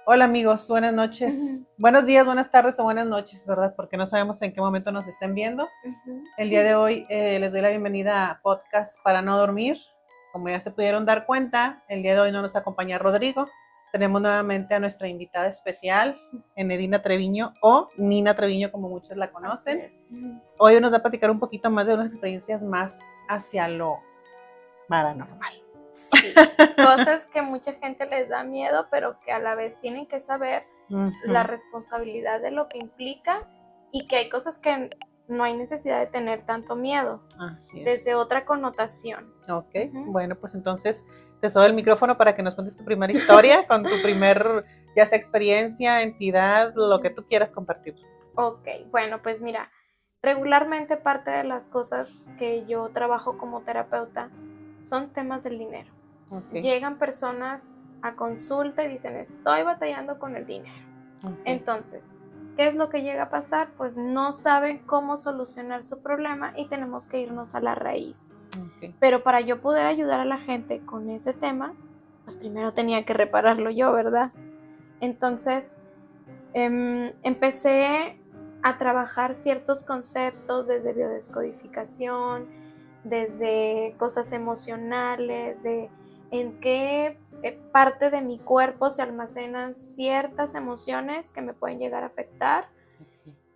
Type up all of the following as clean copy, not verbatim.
Hola amigos, buenas noches. Ujú, Buenos días, buenas tardes o buenas noches, ¿verdad? Porque no sabemos en qué momento nos estén viendo. ujú. El día de hoy les doy la bienvenida a Podcast para no dormir. Como ya se pudieron dar cuenta, el día de hoy no nos acompaña Rodrigo. Tenemos nuevamente a nuestra invitada especial, Enedina Treviño o Nina Treviño, como muchos la Así conocen. es. Ujú. Hoy nos va a platicar un poquito más de unas experiencias más hacia lo paranormal. Sí, cosas que mucha gente les da miedo, pero que a la vez tienen que saber la Ujú. responsabilidad de lo que implica y que hay cosas que no hay necesidad de tener tanto miedo, Así es. desde otra connotación. Ok, Ujú. bueno, pues entonces te cedo el micrófono para que nos cuentes tu primera historia con tu primer, ya sea experiencia, entidad, lo que tú quieras compartirnos. Ok, bueno, pues mira, regularmente parte de las cosas que yo trabajo como terapeuta son temas del dinero. Ok, Llegan personas a consulta y dicen, estoy batallando con el dinero. ok, Entonces, ¿qué es lo que llega a pasar? Pues no saben cómo solucionar su problema y tenemos que irnos a la raíz. ok. Pero para yo poder ayudar a la gente con ese tema, pues primero tenía que repararlo yo, ¿verdad? Entonces, empecé a trabajar ciertos conceptos desde biodescodificación, desde cosas emocionales, de en qué parte de mi cuerpo se almacenan ciertas emociones que me pueden llegar a afectar,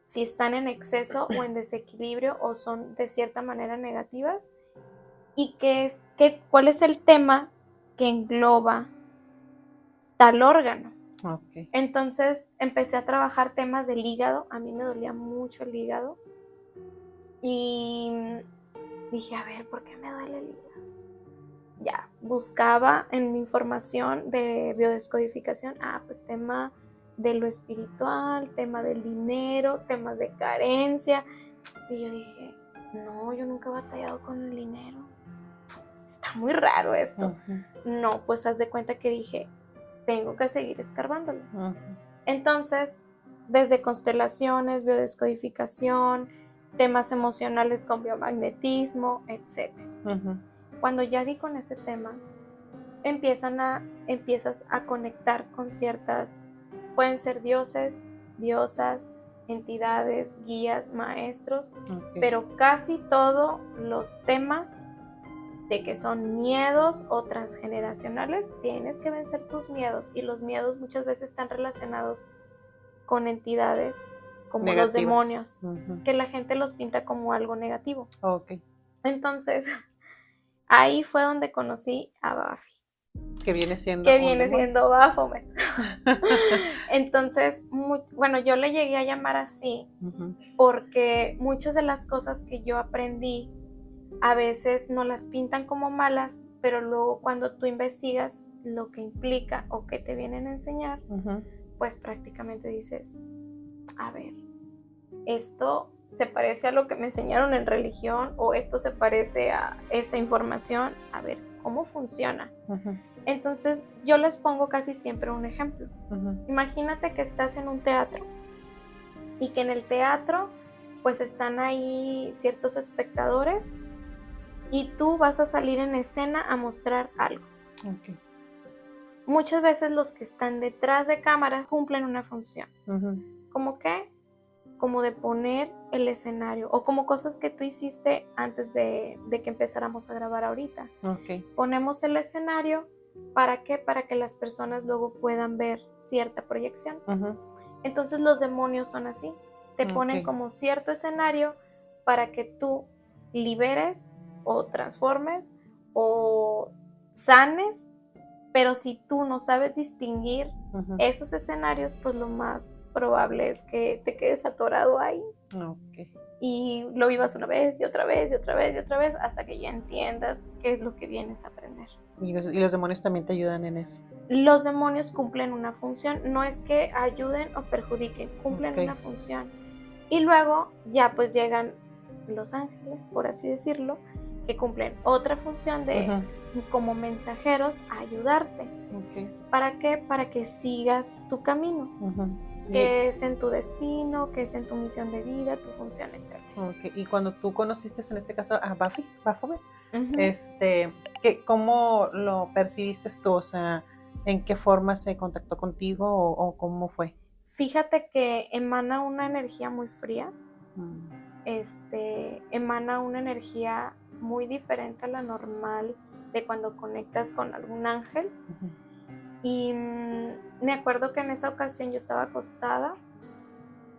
si están en exceso o en desequilibrio o son de cierta manera negativas, y cuál es el tema que engloba tal órgano. Ok. Entonces empecé a trabajar temas del hígado, a mí me dolía mucho el hígado y dije, a ver, ¿por qué me duele el hígado? Ya, buscaba en mi información de biodescodificación, pues tema de lo espiritual, tema del dinero, temas de carencia. Y yo dije, no, yo nunca he batallado con el dinero. Está muy raro esto. Ujú, No, pues haz de cuenta que dije, tengo que seguir escarbándolo. ujú, Entonces, desde constelaciones, biodescodificación, temas emocionales con biomagnetismo, etc. ujú. Cuando ya di con ese tema, empiezas a conectar con ciertas, pueden ser dioses, diosas, entidades, guías, maestros, Ok. pero casi todos los temas de que son miedos o transgeneracionales, tienes que vencer tus miedos y los miedos muchas veces están relacionados con entidades como los Negativas. demonios, Ujú. que la gente los pinta como algo negativo. Ok. Entonces, ahí fue donde conocí a Buffy, Que viene siendo que un viene demonio. siendo Baphomet. Entonces, bueno, yo le llegué a llamar así Ujú. porque muchas de las cosas que yo aprendí a veces no las pintan como malas, pero luego cuando tú investigas lo que implica o que te vienen a enseñar, Ujú. pues prácticamente dices, a ver, esto se parece a lo que me enseñaron en religión o esto se parece a esta información, a ver, ¿cómo funciona? Ujú. Entonces yo les pongo casi siempre un ejemplo. Ujú. Imagínate que estás en un teatro y que en el teatro pues están ahí ciertos espectadores y tú vas a salir en escena a mostrar algo. Ok. Muchas veces los que están detrás de cámara cumplen una función. Ujú. ¿Cómo qué? Como de poner el escenario o como cosas que tú hiciste antes de que empezáramos a grabar ahorita. Ok. Ponemos el escenario, ¿para qué? Para que las personas luego puedan ver cierta proyección. Ujú. Entonces los demonios son así, te ponen Ok. como cierto escenario para que tú liberes o transformes o sanes, pero si tú no sabes distinguir Ujú. esos escenarios, pues lo más probable es que te quedes atorado ahí Ok. y lo vivas una vez y otra vez y otra vez y otra vez hasta que ya entiendas qué es lo que vienes a aprender. Y los demonios también te ayudan en eso. Los demonios cumplen una función, no es que ayuden o perjudiquen, cumplen Ok. una función. Y luego ya pues llegan los ángeles, por así decirlo, que cumplen otra función de Ujú. como mensajeros a ayudarte. Ok. ¿Para qué? Para que sigas tu camino, Ujú. Y, que es en tu destino, que es en tu misión de vida, tu función, etc. ok, y cuando tú conociste en este caso a Buffy, Baphomet, Uh -huh. ¿cómo lo percibiste tú? O sea, ¿En qué forma se contactó contigo o cómo fue? Fíjate que emana una energía muy fría, Mm. emana una energía muy diferente a la normal de cuando conectas con algún ángel. Ujú. Y me acuerdo que en esa ocasión yo estaba acostada,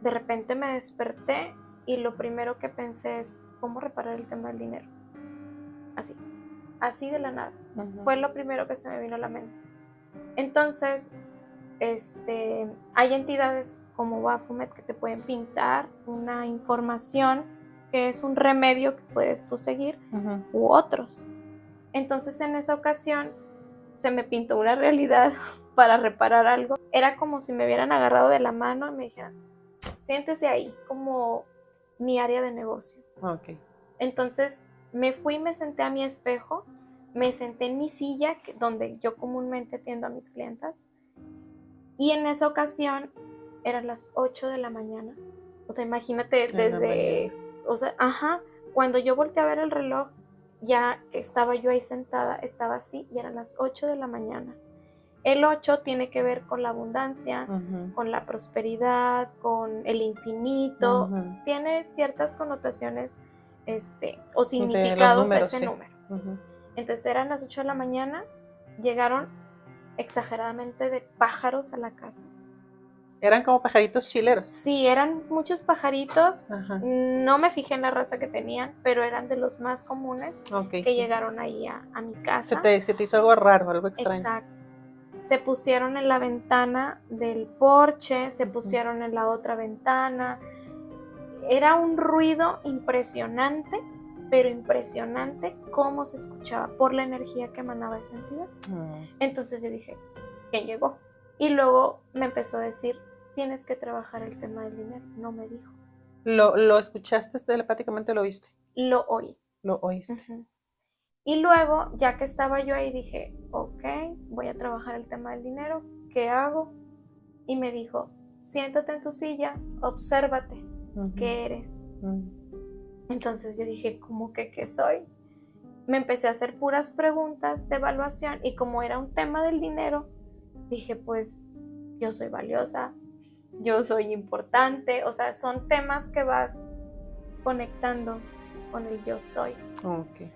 de repente me desperté y lo primero que pensé es, ¿cómo reparar el tema del dinero? Así de la nada. Ujú. Fue lo primero que se me vino a la mente. Entonces, hay entidades como Baphomet que te pueden pintar una información que es un remedio que puedes tú seguir, Ujú. u otros. Entonces, en esa ocasión se me pintó una realidad para reparar algo. Era como si me hubieran agarrado de la mano y me dijeran, siéntese ahí, como mi área de negocio. Ok. Entonces me fui, me senté a mi espejo, me senté en mi silla, donde yo comúnmente atiendo a mis clientas, y en esa ocasión eran las 8 de la mañana. O sea, imagínate En la desde, mañana. o sea, cuando yo volteé a ver el reloj, ya estaba yo ahí sentada, estaba así, y eran las 8 de la mañana. El 8 tiene que ver con la abundancia, Ujú. con la prosperidad, con el infinito. Ujú. Tiene ciertas connotaciones o De los significados números, ese sí. número. Ujú. Entonces eran las 8 de la mañana, llegaron exageradamente de pájaros a la casa. Eran como pajaritos chileros. Sí, eran muchos pajaritos. Ajá. No me fijé en la raza que tenían, pero eran de los más comunes Ok, que sí. llegaron ahí a mi casa. Se te hizo algo raro, algo extraño. Exacto. Se pusieron en la ventana del porche, se Ujú. pusieron en la otra ventana. Era un ruido impresionante, pero impresionante cómo se escuchaba por la energía que emanaba esa entidad. Entonces yo dije, ¿quién llegó? Y luego me empezó a decir, tienes que trabajar el tema del dinero. No me dijo. ¿Lo escuchaste telepáticamente o lo viste? Lo oí. Lo oíste. Uh-huh. Y luego, ya que estaba yo ahí, dije, ok, voy a trabajar el tema del dinero. ¿Qué hago? Y me dijo, siéntate en tu silla, obsérvate, Ujú. ¿qué eres? Ujú. Entonces yo dije, ¿cómo que qué soy? Me empecé a hacer puras preguntas de evaluación y como era un tema del dinero, dije, pues yo soy valiosa, yo soy importante, o sea, son temas que vas conectando con el yo soy. Ok.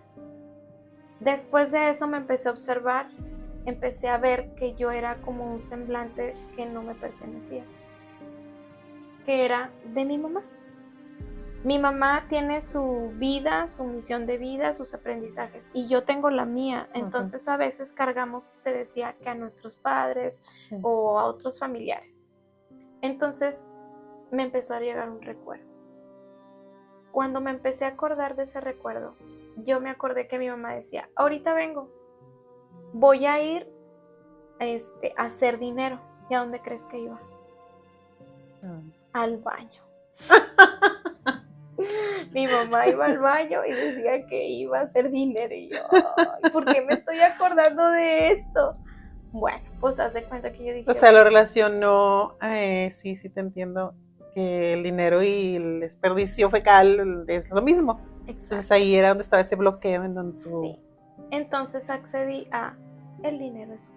Después de eso me empecé a observar, empecé a ver que yo era como un semblante que no me pertenecía, que era de mi mamá. Mi mamá tiene su vida, su misión de vida, sus aprendizajes, y yo tengo la mía. Entonces a veces cargamos, te decía, que a nuestros padres Sí. o a otros familiares. Entonces me empezó a llegar un recuerdo. Cuando me empecé a acordar de ese recuerdo, yo me acordé que mi mamá decía, ahorita vengo, voy a ir a hacer dinero. ¿Y a dónde crees que iba? Al baño. Mi mamá iba al baño y decía que iba a hacer dinero. Y yo, ay, ¿por qué me estoy acordando de esto? Bueno, pues haz de cuenta que yo dije... O sea, lo relacionó, sí te entiendo, que el dinero y el desperdicio fecal es lo mismo. Exacto. Entonces ahí era donde estaba ese bloqueo en donde tú... Sí. Entonces accedí a el dinero es...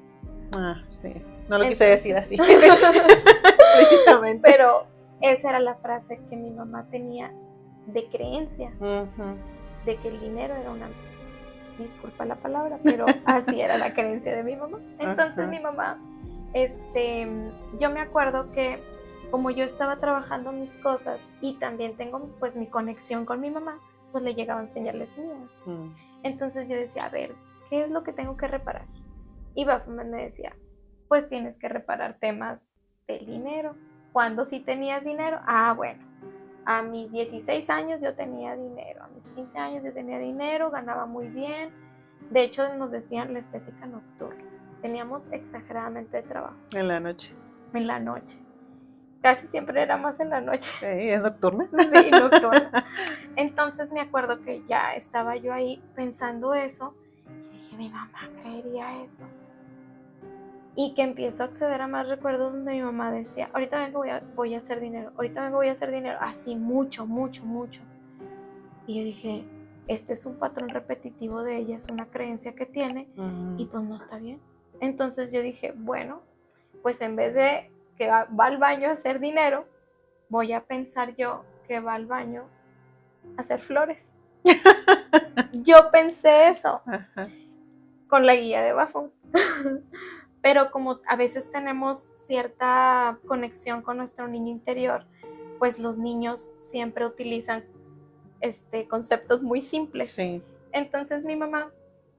sí. No lo Entonces... quise decir así, explícitamente. Pero esa era la frase que mi mamá tenía de creencia, de que el dinero era una... Disculpa la palabra, pero así era la creencia de mi mamá. Entonces mi mamá, yo me acuerdo que como yo estaba trabajando mis cosas y también tengo pues mi conexión con mi mamá, pues le llegaban señales mías. Entonces yo decía, a ver, ¿qué es lo que tengo que reparar? Y Baphomet me decía, pues tienes que reparar temas del dinero. ¿Cuándo sí tenías dinero? Bueno, a mis 16 años yo tenía dinero, a mis 15 años yo tenía dinero, ganaba muy bien. De hecho, nos decían la estética nocturna. Teníamos exageradamente de trabajo. En la noche. En la noche. Casi siempre era más en la noche. ¿Es nocturna? Sí, nocturna. Entonces me acuerdo que ya estaba yo ahí pensando eso. Y dije, mi mamá creería eso. Y que empiezo a acceder a más recuerdos donde mi mamá decía, ahorita vengo, voy a hacer dinero, ahorita vengo, voy a hacer dinero, así mucho. Y yo dije, este es un patrón repetitivo de ella, es una creencia que tiene y pues no está bien. Entonces yo dije, bueno, pues en vez de que va al baño a hacer dinero, voy a pensar yo que va al baño a hacer flores. Yo pensé eso. Ajá. Con la guía de Bafo. Pero como a veces tenemos cierta conexión con nuestro niño interior, pues los niños siempre utilizan conceptos muy simples. Sí. Entonces mi mamá,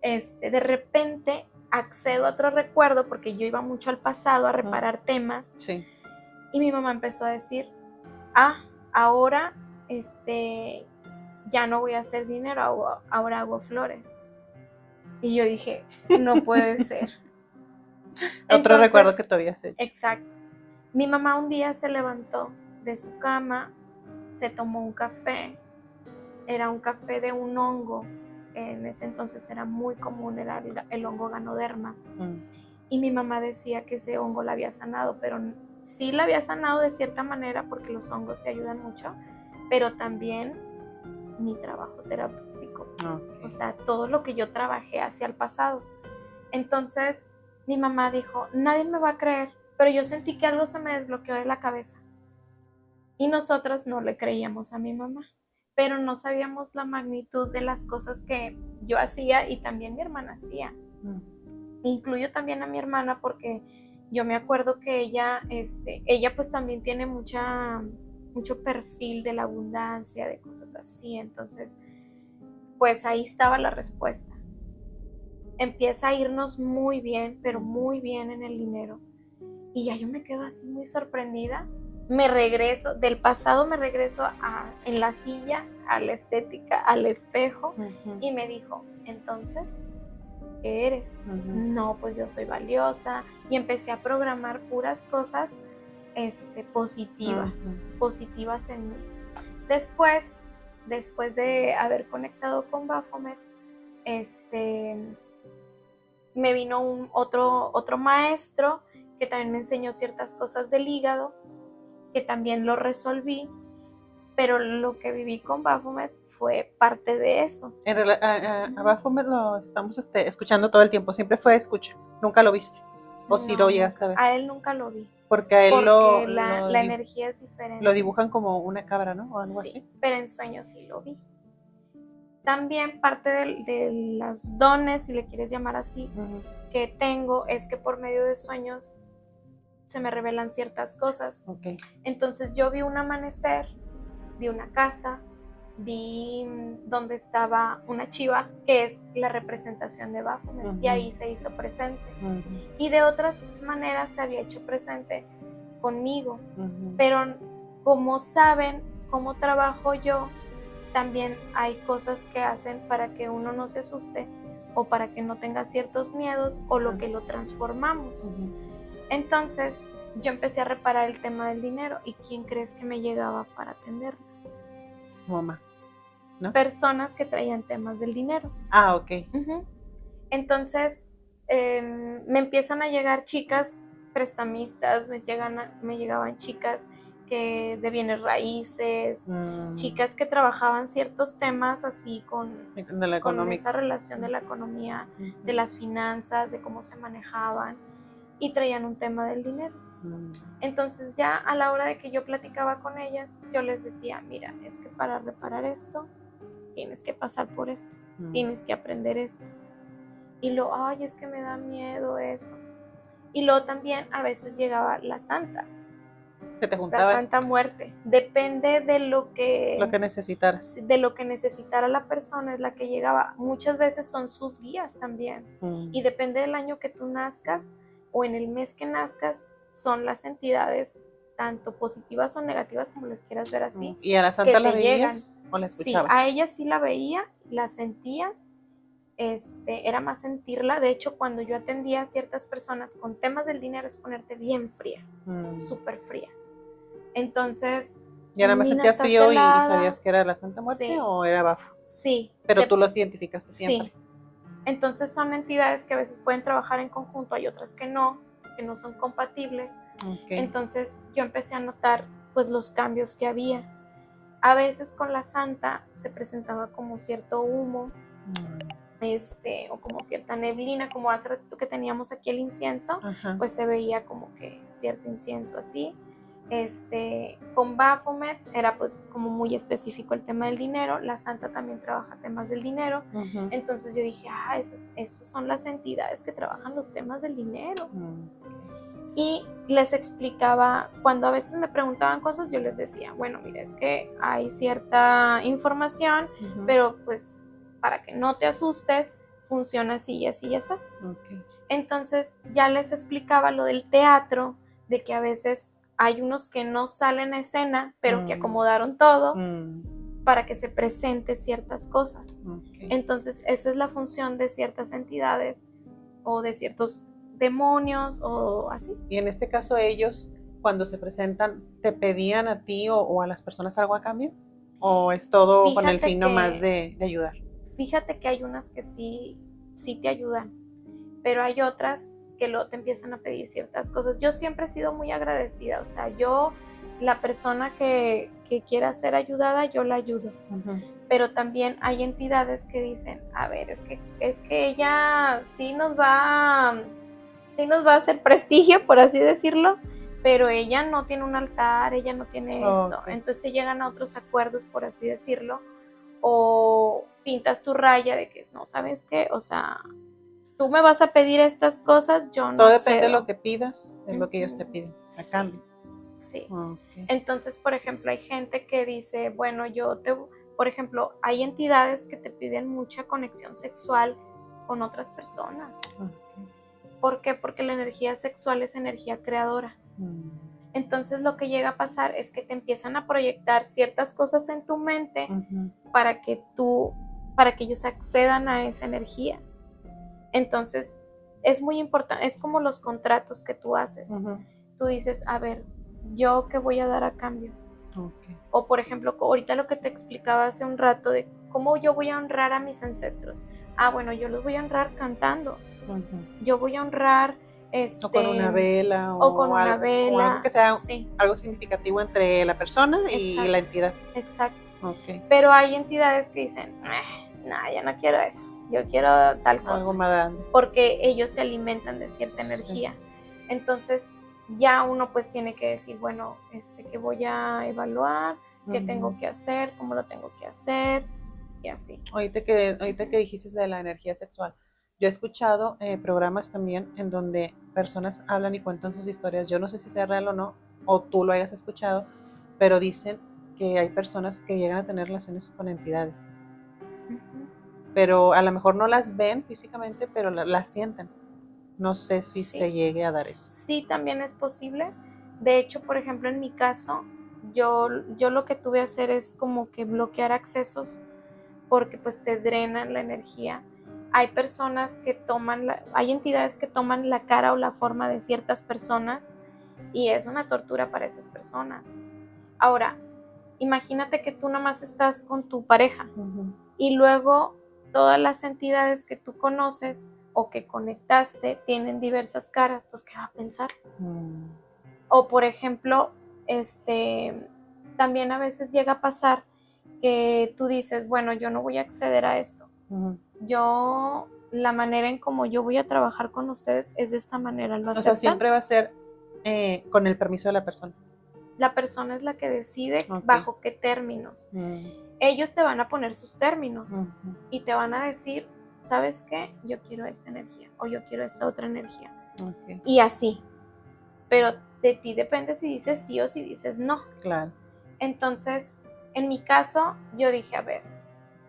de repente accedo a otro recuerdo porque yo iba mucho al pasado a reparar temas. Sí. Y mi mamá empezó a decir, ahora ya no voy a hacer dinero, ahora hago flores. Y yo dije, no puede ser. Otro recuerdo que tú habías hecho. Exacto. Mi mamá un día se levantó de su cama, se tomó un café. Era un café de un hongo. En ese entonces era muy común, era el hongo Ganoderma. Y mi mamá decía que ese hongo la había sanado, pero sí la había sanado de cierta manera porque los hongos te ayudan mucho, pero también mi trabajo terapéutico. Okay. O sea, todo lo que yo trabajé hacia el pasado. Entonces, mi mamá dijo, nadie me va a creer, pero yo sentí que algo se me desbloqueó de la cabeza. Y nosotros no le creíamos a mi mamá, pero no sabíamos la magnitud de las cosas que yo hacía y también mi hermana hacía. Incluyo también a mi hermana porque yo me acuerdo que ella pues también tiene mucho perfil de la abundancia, de cosas así. Entonces, pues ahí estaba la respuesta. Empieza a irnos muy bien, pero muy bien en el dinero. Y ya yo me quedo así muy sorprendida. Me regreso, del pasado me regreso en la silla, a la estética, al espejo. Y me dijo, entonces, ¿qué eres? No, pues yo soy valiosa. Y empecé a programar puras cosas positivas, positivas en mí. Después de haber conectado con Baphomet, me vino otro maestro que también me enseñó ciertas cosas del hígado, que también lo resolví, pero lo que viví con Baphomet fue parte de eso. A Baphomet lo estamos escuchando todo el tiempo, siempre fue escucha, nunca lo viste, o si lo llegaste a ver. A él nunca lo vi. Porque a él la energía es diferente. Lo dibujan como una cabra, ¿no? O algo así. Pero en sueños sí lo vi. También parte de los dones, si le quieres llamar así, que tengo, es que por medio de sueños se me revelan ciertas cosas. Okay. Entonces yo vi un amanecer, vi una casa, vi donde estaba una chiva, que es la representación de Baphomet, y ahí se hizo presente. Y de otras maneras se había hecho presente conmigo. Pero como saben cómo trabajo yo, también hay cosas que hacen para que uno no se asuste o para que no tenga ciertos miedos o lo que lo transformamos. Entonces yo empecé a reparar el tema del dinero. ¿Y quién crees que me llegaba para atenderlo? Mamá, ¿no? Personas que traían temas del dinero. Ok. Entonces me empiezan a llegar chicas prestamistas, me llegaban chicas que de bienes raíces, chicas que trabajaban ciertos temas así con esa relación de la economía, de las finanzas, de cómo se manejaban, y traían un tema del dinero. Entonces ya a la hora de que yo platicaba con ellas, yo les decía, mira, es que para reparar esto, tienes que pasar por esto, tienes que aprender esto. Y luego, es que me da miedo eso. Y luego también a veces llegaba la santa. ¿Que te juntaba? La Santa Muerte. Depende de lo que necesitaras. De lo que necesitara la persona, es la que llegaba. Muchas veces son sus guías también. Y depende del año que tú nazcas o en el mes que nazcas, son las entidades tanto positivas o negativas, como les quieras ver así. ¿Y a la Santa la veías o la escuchabas? Sí, a ella sí la veía, la sentía. Era más sentirla. De hecho, cuando yo atendía a ciertas personas con temas del dinero, es ponerte bien fría, súper fría. Entonces, ¿ya nada más sentías frío y sabías que era la Santa Muerte o era Bafo? Sí. Pero tú los identificaste siempre. Sí. Entonces son entidades que a veces pueden trabajar en conjunto, hay otras que no son compatibles. Entonces yo empecé a notar pues los cambios que había. A veces con la Santa se presentaba como cierto humo. o como cierta neblina, como hace ratito que teníamos aquí el incienso, Ajá. pues se veía como que cierto incienso así. Con Baphomet era pues como muy específico el tema del dinero. La santa también trabaja temas del dinero. Ujú. Entonces yo dije, esos son las entidades que trabajan los temas del dinero. Y les explicaba, cuando a veces me preguntaban cosas, yo les decía, bueno, mira, es que hay cierta información, pero pues para que no te asustes, funciona así y así y así. Entonces ya les explicaba lo del teatro, de que a veces hay unos que no salen a escena, pero que acomodaron todo para que se presente ciertas cosas. Entonces esa es la función de ciertas entidades o de ciertos demonios o así. Y en este caso ellos, cuando se presentan, ¿te pedían a ti o a las personas algo a cambio? ¿O es todo con el fin nomás de ayudar? Fíjate que hay unas que sí te ayudan, pero hay otras que luego te empiezan a pedir ciertas cosas. Yo siempre he sido muy agradecida, o sea, la persona que quiera ser ayudada, yo la ayudo. Pero también hay entidades que dicen, a ver, es que ella sí nos va a hacer prestigio, por así decirlo, pero ella no tiene un altar, ella no tiene esto. Entonces se llegan a otros acuerdos, por así decirlo, o pintas tu raya de que no sabes qué, o sea, tú me vas a pedir estas cosas, yo no todo accedo. Depende de lo que pidas, es lo que ellos te piden a cambio. Sí. Entonces, por ejemplo, hay gente que dice, bueno, por ejemplo, hay entidades que te piden mucha conexión sexual con otras personas. ¿Por qué? Porque la energía sexual es energía creadora. Entonces lo que llega a pasar es que te empiezan a proyectar ciertas cosas en tu mente para que ellos accedan a esa energía. Entonces es muy importante, es como los contratos que tú haces. Tú dices, a ver, ¿yo qué voy a dar a cambio? O por ejemplo, ahorita lo que te explicaba hace un rato de cómo yo voy a honrar a mis ancestros. Bueno, yo los voy a honrar cantando. Yo voy a honrar o con una vela o con una vela, o algo que sea algo significativo entre la persona y la entidad. Exacto. Pero hay entidades que dicen, no, yo no quiero eso, yo quiero tal cosa. Algo más grande. Porque ellos se alimentan de cierta energía. Entonces ya uno pues tiene que decir, bueno, ¿qué voy a evaluar? ¿Qué tengo que hacer? ¿Cómo lo tengo que hacer? Y así. Ahorita que dijiste de la energía sexual, yo he escuchado programas también en donde personas hablan y cuentan sus historias. Yo no sé si sea real o no, o tú lo hayas escuchado, pero dicen que hay personas que llegan a tener relaciones con entidades. Pero a lo mejor no las ven físicamente, pero las sienten. No sé si se llegue a dar eso. Sí, también es posible. De hecho, por ejemplo, en mi caso, yo lo que tuve que hacer es como que bloquear accesos porque pues te drenan la energía. Hay personas que hay entidades que toman la cara o la forma de ciertas personas y es una tortura para esas personas. Ahora, imagínate que tú nomás estás con tu pareja y luego todas las entidades que tú conoces o que conectaste tienen diversas caras, pues ¿qué va a pensar? O por ejemplo, también a veces llega a pasar que tú dices, bueno, yo no voy a acceder a esto. La manera en como yo voy a trabajar con ustedes es de esta manera, ¿lo aceptan? O sea, siempre va a ser con el permiso de la persona. La persona es la que decide bajo qué términos. Ellos te van a poner sus términos y te van a decir, ¿sabes qué? Yo quiero esta energía o yo quiero esta otra energía. Y así. Pero de ti depende si dices sí o si dices no. Claro. Entonces, en mi caso, yo dije, a ver,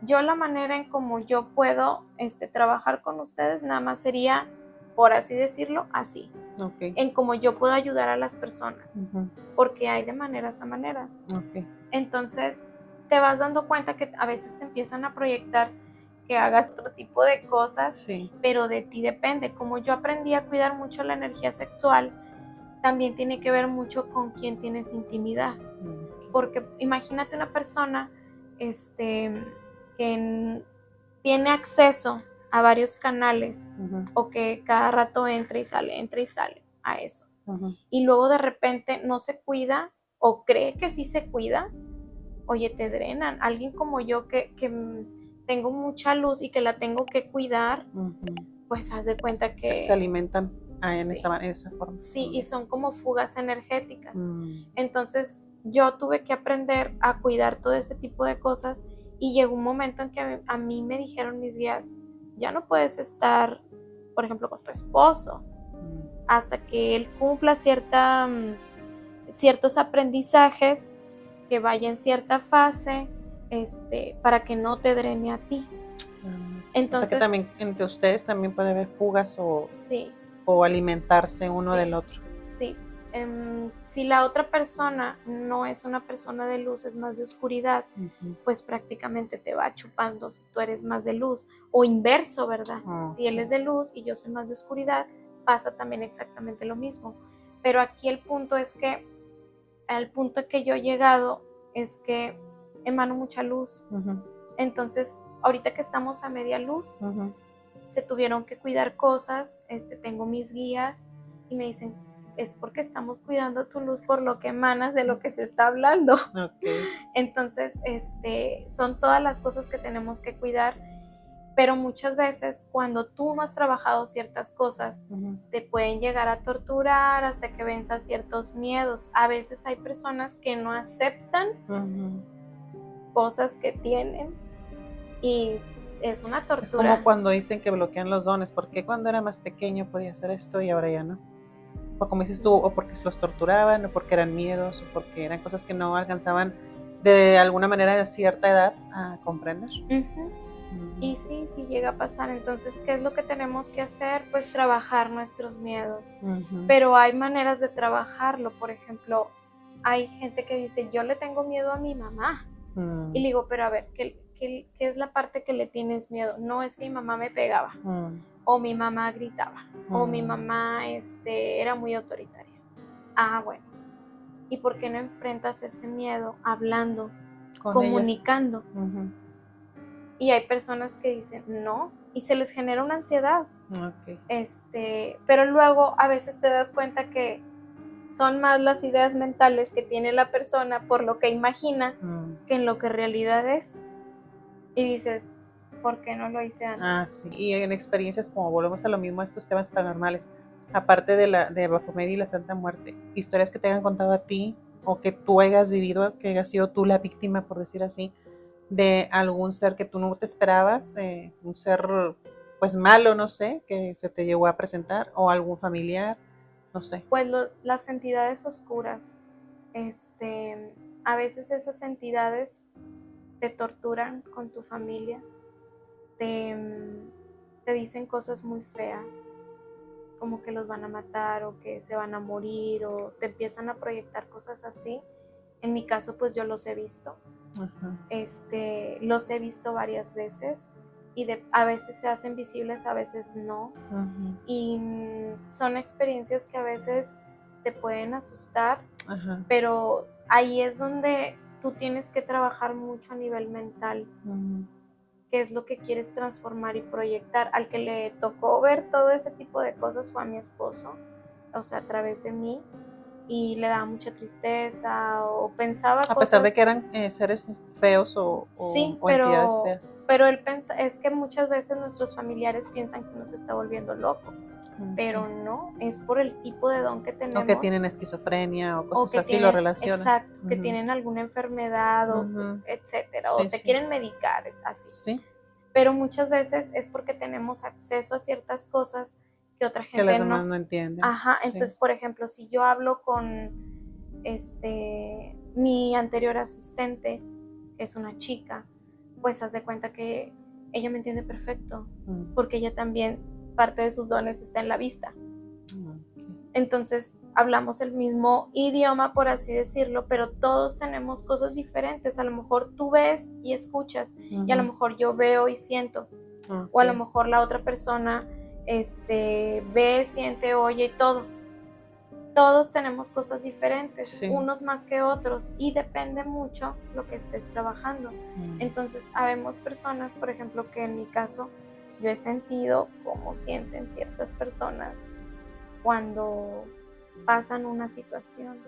yo la manera en como yo puedo trabajar con ustedes nada más sería, por así decirlo, así. En cómo yo puedo ayudar a las personas. Porque hay de maneras a maneras. Entonces, te vas dando cuenta que a veces te empiezan a proyectar que hagas otro tipo de cosas, pero de ti depende. Como yo aprendí a cuidar mucho la energía sexual, también tiene que ver mucho con quién tienes intimidad. Porque imagínate una persona que tiene acceso a varios canales o que cada rato entra y sale a eso. Y luego de repente no se cuida o cree que sí se cuida, oye, te drenan. Alguien como yo que tengo mucha luz y que la tengo que cuidar, Ujú. pues haz de cuenta Se que alimentan en sí, esa forma. sí, y son como fugas energéticas. Mm. Entonces yo tuve que aprender a cuidar todo ese tipo de cosas y llegó un momento en que a mí me dijeron mis guías, ya no puedes estar, por ejemplo, con tu esposo hasta que él cumpla ciertos aprendizajes, que vaya en cierta fase, para que no te drene a ti. O sea que también entre ustedes también puede haber fugas Sí, o alimentarse uno sí, del otro. sí. Si la otra persona no es una persona de luz, es más de oscuridad, pues prácticamente te va chupando si tú eres más de luz, o inverso, ¿verdad? Si él es de luz y yo soy más de oscuridad, pasa también exactamente lo mismo. Pero aquí el punto es que, al punto que yo he llegado, es que emano mucha luz. Entonces, ahorita que estamos a media luz, se tuvieron que cuidar cosas, tengo mis guías y me dicen, es porque estamos cuidando tu luz por lo que emanas de lo que se está hablando. Okay. Entonces, son todas las cosas que tenemos que cuidar, pero muchas veces cuando tú no has trabajado ciertas cosas, te pueden llegar a torturar hasta que venzas ciertos miedos. A veces hay personas que no aceptan cosas que tienen y es una tortura. Es como cuando dicen que bloquean los dones, porque cuando era más pequeño podía hacer esto y ahora ya no. O como dices tú, o porque se los torturaban, o porque eran miedos, o porque eran cosas que no alcanzaban de alguna manera a cierta edad a comprender. Y sí llega a pasar. Entonces, ¿qué es lo que tenemos que hacer? Pues trabajar nuestros miedos. Pero hay maneras de trabajarlo. Por ejemplo, hay gente que dice, yo le tengo miedo a mi mamá. Y le digo, pero a ver, ¿qué es la parte que le tienes miedo? No, es que mi mamá me pegaba, o mi mamá gritaba, o mi mamá era muy autoritaria. Ah, bueno. ¿Y por qué no enfrentas ese miedo hablando, comunicando? Y hay personas que dicen no, y se les genera una ansiedad. Pero luego a veces te das cuenta que son más las ideas mentales que tiene la persona por lo que imagina que en lo que en realidad es. Y dices, ¿por qué no lo hice antes? Sí. Y en experiencias, como volvemos a lo mismo, a estos temas paranormales, aparte de Baphomet y la Santa Muerte, historias que te hayan contado a ti o que tú hayas vivido, que hayas sido tú la víctima, por decir así, de algún ser que tú no te esperabas, un ser pues malo, no sé, que se te llegó a presentar, o algún familiar, no sé. Pues las entidades oscuras, a veces esas entidades te torturan con tu familia, te dicen cosas muy feas, como que los van a matar o que se van a morir, o te empiezan a proyectar cosas así. En mi caso, pues yo los he visto. Los he visto varias veces y a veces se hacen visibles, a veces no. Y son experiencias que a veces te pueden asustar, pero ahí es donde tú tienes que trabajar mucho a nivel mental. ¿Qué es lo que quieres transformar y proyectar? Al que le tocó ver todo ese tipo de cosas fue a mi esposo, o sea, a través de mí, y le daba mucha tristeza o pensaba a pesar de que eran seres feos sí, o entidades feas. Pero él es que muchas veces nuestros familiares piensan que nos está volviendo loco, pero no, es por el tipo de don que tenemos. O que tienen esquizofrenia o cosas así, lo relacionan. Exacto, que tienen alguna enfermedad o etcétera, o te quieren medicar, así. Sí. Pero muchas veces es porque tenemos acceso a ciertas cosas que otra gente que las demás no entienden. Entonces, por ejemplo, si yo hablo con mi anterior asistente, que es una chica, pues haz de cuenta que ella me entiende perfecto, porque ella también, parte de sus dones está en la vista. Entonces, hablamos el mismo idioma, por así decirlo, pero todos tenemos cosas diferentes. A lo mejor tú ves y escuchas, y a lo mejor yo veo y siento, o a lo mejor la otra persona ve, siente, oye y todo. Todos tenemos cosas diferentes, unos más que otros, y depende mucho lo que estés trabajando. Entonces, habemos personas, por ejemplo, que en mi caso, yo he sentido cómo sienten ciertas personas cuando pasan una situación,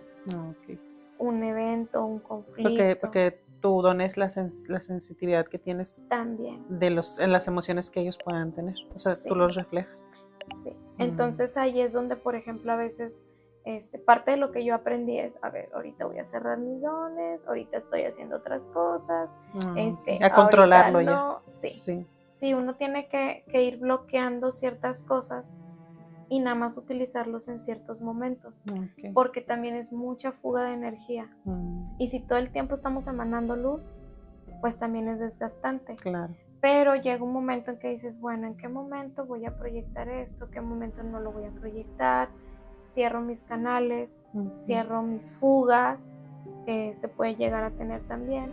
un evento, un conflicto. Porque tu don es la sensitividad que tienes también. en las emociones que ellos puedan tener. O sea, Sí. tú los reflejas. Sí. Entonces ahí es donde, por ejemplo, a veces parte de lo que yo aprendí es, a ver, ahorita voy a cerrar mis dones, ahorita estoy haciendo otras cosas, a controlarlo no, ya. Sí. Sí, uno tiene que ir bloqueando ciertas cosas y nada más utilizarlos en ciertos momentos, porque también es mucha fuga de energía. Y si todo el tiempo estamos emanando luz, pues también es desgastante. Claro. Pero llega un momento en que dices, bueno, ¿en qué momento voy a proyectar esto? ¿En qué momento no lo voy a proyectar? Cierro mis canales, cierro mis fugas, que se puede llegar a tener también,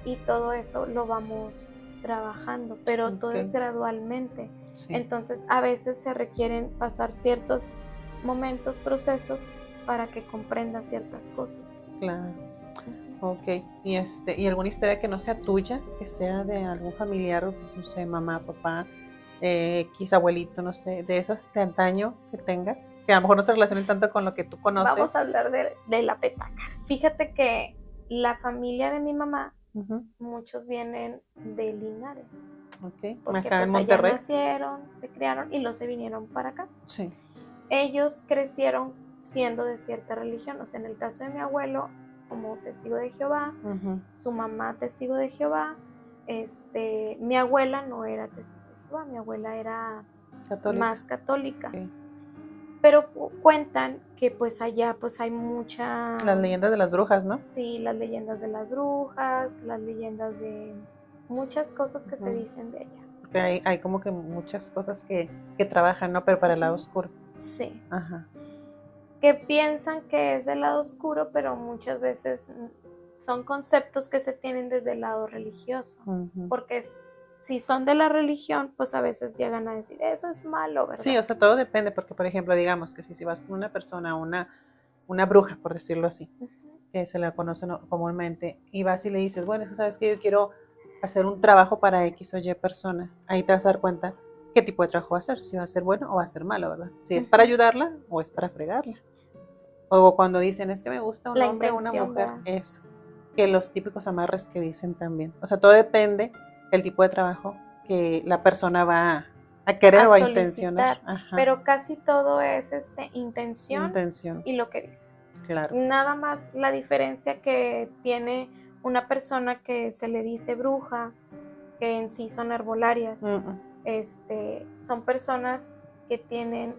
y todo eso lo vamos trabajando, pero todo es gradualmente. Sí. Entonces a veces se requieren pasar ciertos momentos, procesos, para que comprendas ciertas cosas. Claro. Ok, ¿y alguna historia que no sea tuya, que sea de algún familiar, no sé, mamá, papá, quizá abuelito, no sé, de esas de antaño que tengas, que a lo mejor no se relacionen tanto con lo que tú conoces? Vamos a hablar de la petaca. Fíjate que la familia de mi mamá, muchos vienen de Linares. Ok, porque acá pues en Monterrey. allá nacieron, se criaron y luego se vinieron para acá. Sí. Ellos crecieron siendo de cierta religión, o sea, en el caso de mi abuelo, como testigo de Jehová, su mamá testigo de Jehová, mi abuela no era testigo de Jehová, mi abuela era más católica. Okay. Pero cuentan que pues allá pues hay mucha... Las leyendas de las brujas, ¿no? Sí, las leyendas de las brujas, las leyendas de muchas cosas que se dicen de ella. Porque hay como que muchas cosas que trabajan, ¿no? Pero para el lado oscuro. Sí. Ajá. Que piensan que es del lado oscuro, pero muchas veces son conceptos que se tienen desde el lado religioso. Porque si son de la religión, pues a veces llegan a decir, eso es malo, ¿verdad? Sí, o sea, todo depende, porque por ejemplo, digamos que si vas con una persona, una bruja, por decirlo así, que se la conoce comúnmente, y vas y le dices, bueno, sabes que yo quiero hacer un trabajo para X o Y persona, ahí te vas a dar cuenta qué tipo de trabajo va a hacer, si va a ser bueno o va a ser malo, ¿verdad? Si es para ayudarla o es para fregarla. O cuando dicen, es que me gusta un hombre o una mujer, eso. Que los típicos amarres que dicen también. O sea, todo depende del tipo de trabajo que la persona va a querer o a intencionar. Pero casi todo es intención y lo que dices. Claro. Nada más la diferencia que tiene una persona que se le dice bruja, que en sí son herbolarias. Son personas que tienen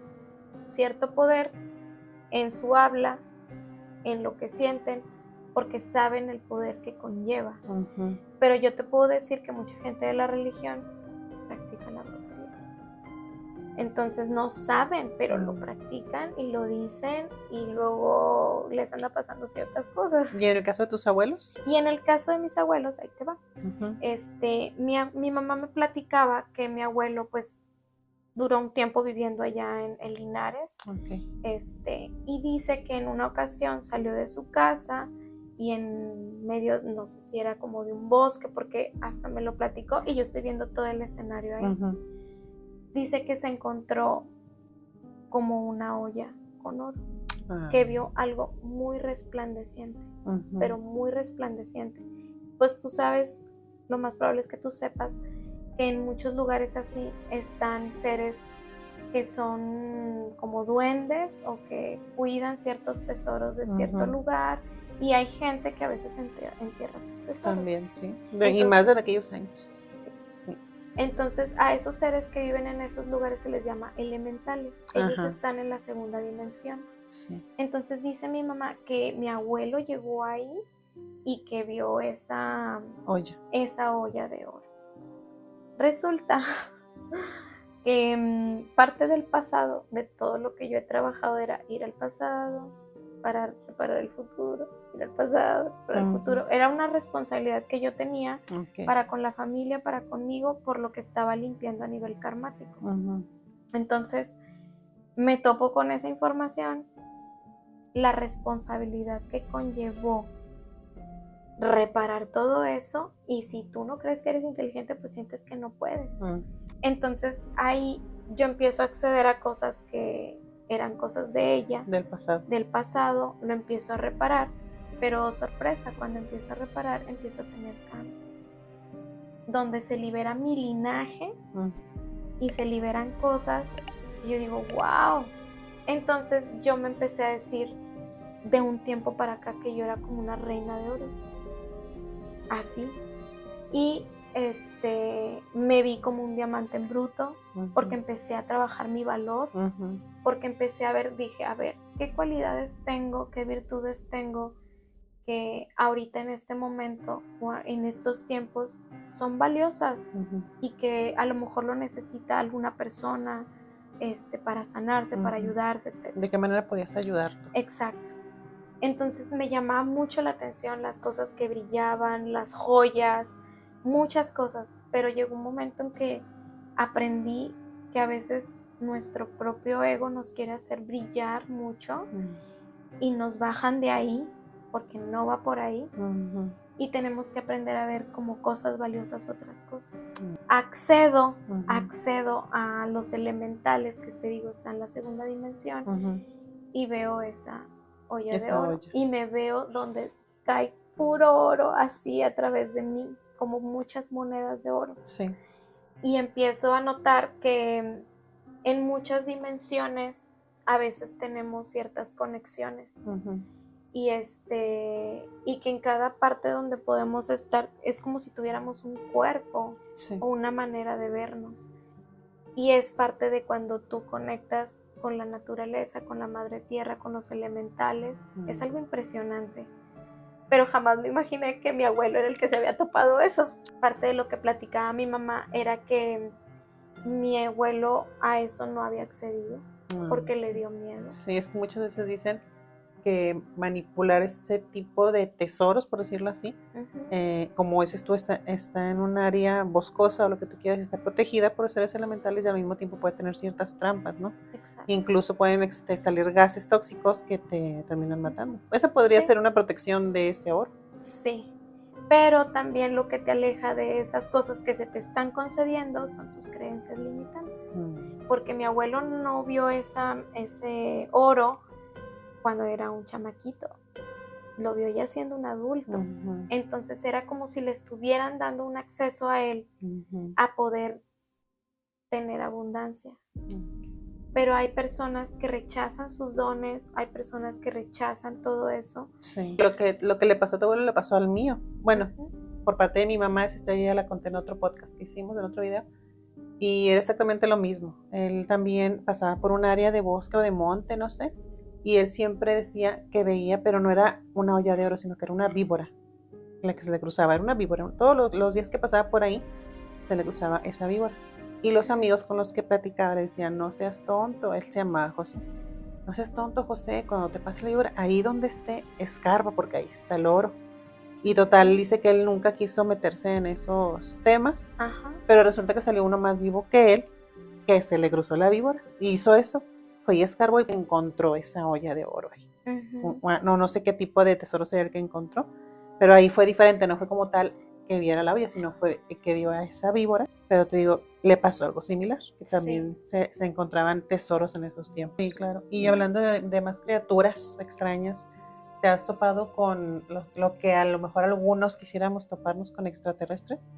cierto poder en su habla, en lo que sienten, porque saben el poder que conlleva. Pero yo te puedo decir que mucha gente de la religión practica la brujería. Entonces no saben, pero lo practican y lo dicen y luego les anda pasando ciertas cosas. ¿Y en el caso de tus abuelos? Y en el caso de mis abuelos, ahí te va. Mi mamá me platicaba que mi abuelo pues duró un tiempo viviendo allá en Linares. Y dice que en una ocasión salió de su casa y en medio, no sé si era como de un bosque, porque hasta me lo platicó y yo estoy viendo todo el escenario ahí. Dice que se encontró como una olla con oro, que vio algo muy resplandeciente, pero muy resplandeciente. Pues tú sabes, lo más probable es que tú sepas que en muchos lugares así están seres que son como duendes o que cuidan ciertos tesoros de cierto lugar, y hay gente que a veces entierra sus tesoros. También, sí. Entonces, y más de aquellos años. Sí. Entonces a esos seres que viven en esos lugares se les llama elementales. Ellos están en la segunda dimensión. Sí. Entonces dice mi mamá que mi abuelo llegó ahí y que vio esa olla de oro. Resulta que parte del pasado, de todo lo que yo he trabajado, era ir al pasado para reparar el futuro, ir al pasado para el futuro. Era una responsabilidad que yo tenía para con la familia, para conmigo, por lo que estaba limpiando a nivel karmático. Entonces me topo con esa información, la responsabilidad que conllevó reparar todo eso, y si tú no crees que eres inteligente, pues sientes que no puedes. Entonces ahí yo empiezo a acceder a cosas que eran cosas de ella, del pasado, lo empiezo a reparar, Pero sorpresa, cuando empiezo a reparar, empiezo a tener cambios, donde se libera mi linaje y se liberan cosas, y yo digo, wow. Entonces yo me empecé a decir de un tiempo para acá que yo era como una reina de oros, así, y me vi como un diamante en bruto, porque empecé a trabajar mi valor, porque empecé a ver, dije, a ver, ¿qué cualidades tengo, qué virtudes tengo que ahorita en este momento o en estos tiempos son valiosas y que a lo mejor lo necesita alguna persona para sanarse, para ayudarse, etc. ¿De qué manera podías ayudar tú? Exacto. Entonces me llamaba mucho la atención las cosas que brillaban, las joyas, muchas cosas, pero llegó un momento en que aprendí que a veces nuestro propio ego nos quiere hacer brillar mucho y nos bajan de ahí porque no va por ahí, y tenemos que aprender a ver como cosas valiosas otras cosas. Accedo a los elementales que te digo están en la segunda dimensión y veo esa olla de oro y me veo donde cae puro oro así a través de mí, como muchas monedas de oro. Sí. Y empiezo a notar que en muchas dimensiones a veces tenemos ciertas conexiones y y que en cada parte donde podemos estar es como si tuviéramos un cuerpo o una manera de vernos, y es parte de cuando tú conectas con la naturaleza, con la madre tierra, con los elementales. Es algo impresionante, pero jamás me imaginé que mi abuelo era el que se había topado eso. Parte de lo que platicaba mi mamá era que mi abuelo a eso no había accedido porque le dio miedo. Sí, es que muchas veces dicen que manipular este tipo de tesoros, por decirlo así, como dices tú, está en un área boscosa o lo que tú quieras, está protegida por seres elementales y al mismo tiempo puede tener ciertas trampas, ¿no? Exacto. Incluso pueden salir gases tóxicos que te terminan matando. Esa podría ser una protección de ese oro. Sí. Pero también lo que te aleja de esas cosas que se te están concediendo son tus creencias limitantes. Porque mi abuelo no vio ese oro cuando era un chamaquito, lo vio ya siendo un adulto. Entonces era como si le estuvieran dando un acceso a él a poder tener abundancia. Pero hay personas que rechazan sus dones, hay personas que rechazan todo eso. Sí. Lo que le pasó a tu abuelo le pasó al mío. Bueno, por parte de mi mamá, esa historia ya la conté en otro podcast que hicimos, en otro video. Y era exactamente lo mismo. Él también pasaba por un área de bosque o de monte, no sé. Y él siempre decía que veía, pero no era una olla de oro, sino que era una víbora en la que se le cruzaba. Era una víbora. Todos los días que pasaba por ahí, se le cruzaba esa víbora. Y los amigos con los que platicaba le decían, no seas tonto. Él se llamaba José. No seas tonto, José, cuando te pase la víbora, ahí donde esté, escarba, porque ahí está el oro. Y total, dice que él nunca quiso meterse en esos temas, pero resulta que salió uno más vivo que él, que se le cruzó la víbora, y hizo eso, fue y escarbó y encontró esa olla de oro ahí. No sé qué tipo de tesoro sería el que encontró, pero ahí fue diferente, no fue como tal que viera la olla, sino fue que vio a esa víbora, pero te digo, le pasó algo similar, que también se encontraban tesoros en esos tiempos. Sí, claro. Y hablando de más criaturas extrañas, ¿te has topado con lo que a lo mejor algunos quisiéramos toparnos con extraterrestres?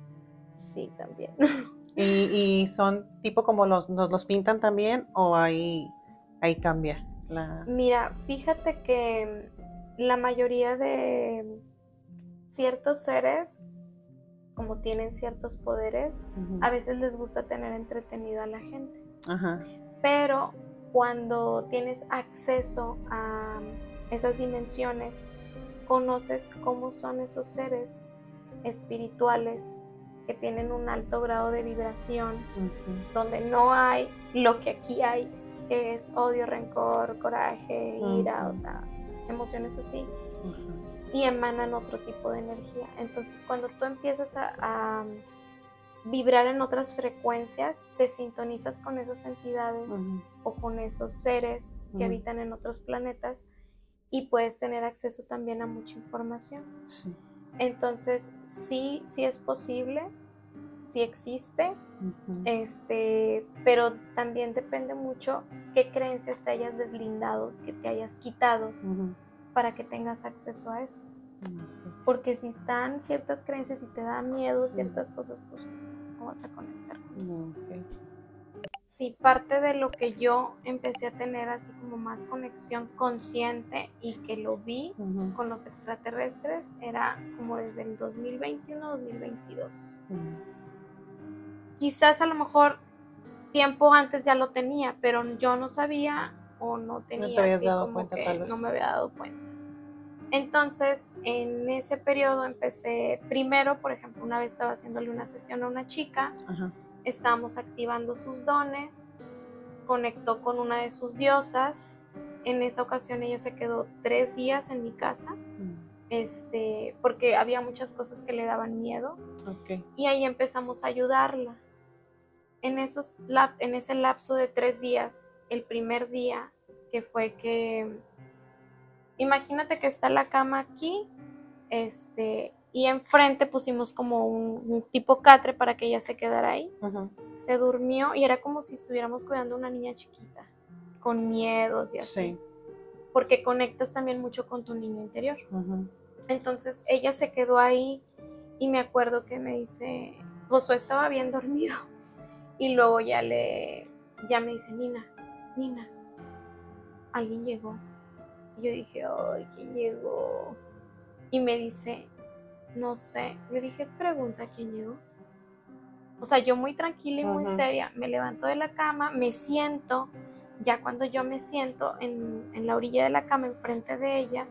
Sí, también. ¿Y son tipo como nos los pintan también o ahí cambia? Mira, fíjate que la mayoría de ciertos seres, como tienen ciertos poderes, a veces les gusta tener entretenido a la gente. Pero cuando tienes acceso a esas dimensiones, conoces cómo son esos seres espirituales que tienen un alto grado de vibración, donde no hay lo que aquí hay, que es odio, rencor, coraje, ira, o sea, emociones así, y emanan otro tipo de energía. Entonces, cuando tú empiezas a vibrar en otras frecuencias, te sintonizas con esas entidades o con esos seres que habitan en otros planetas y puedes tener acceso también a mucha información. Sí. Entonces, sí es posible, sí existe, pero también depende mucho qué creencias te hayas deslindado, que te hayas quitado para que tengas acceso a eso. Porque si están ciertas creencias y te da miedo ciertas cosas, pues no vas a conectar con eso. Sí, parte de lo que yo empecé a tener así como más conexión consciente y que lo vi con los extraterrestres era como desde el 2021-2022. Quizás a lo mejor tiempo antes ya lo tenía, pero yo no sabía o no tenía, no te habías así dado como cuenta, que tal vez. no me había dado cuenta. Entonces, en ese periodo empecé, primero, por ejemplo, una vez estaba haciéndole una sesión a una chica, estábamos activando sus dones, conectó con una de sus diosas. En esa ocasión ella se quedó 3 días en mi casa, porque había muchas cosas que le daban miedo, y ahí empezamos a ayudarla. En ese lapso de 3 días, el primer día que fue que, imagínate que está la cama aquí, y enfrente pusimos como un tipo catre para que ella se quedara ahí. Se durmió y era como si estuviéramos cuidando a una niña chiquita, con miedos y así. Porque conectas también mucho con tu niño interior. Entonces ella se quedó ahí y me acuerdo que me dice, Josué estaba bien dormido. Y luego ya me dice, Nina, alguien llegó. Y yo dije, ay, ¿quién llegó? Y me dice, no sé. Le dije, pregunta quién llegó. O sea, yo muy tranquila y muy seria, me levanto de la cama, me siento. Ya cuando yo me siento en la orilla de la cama, enfrente de ella,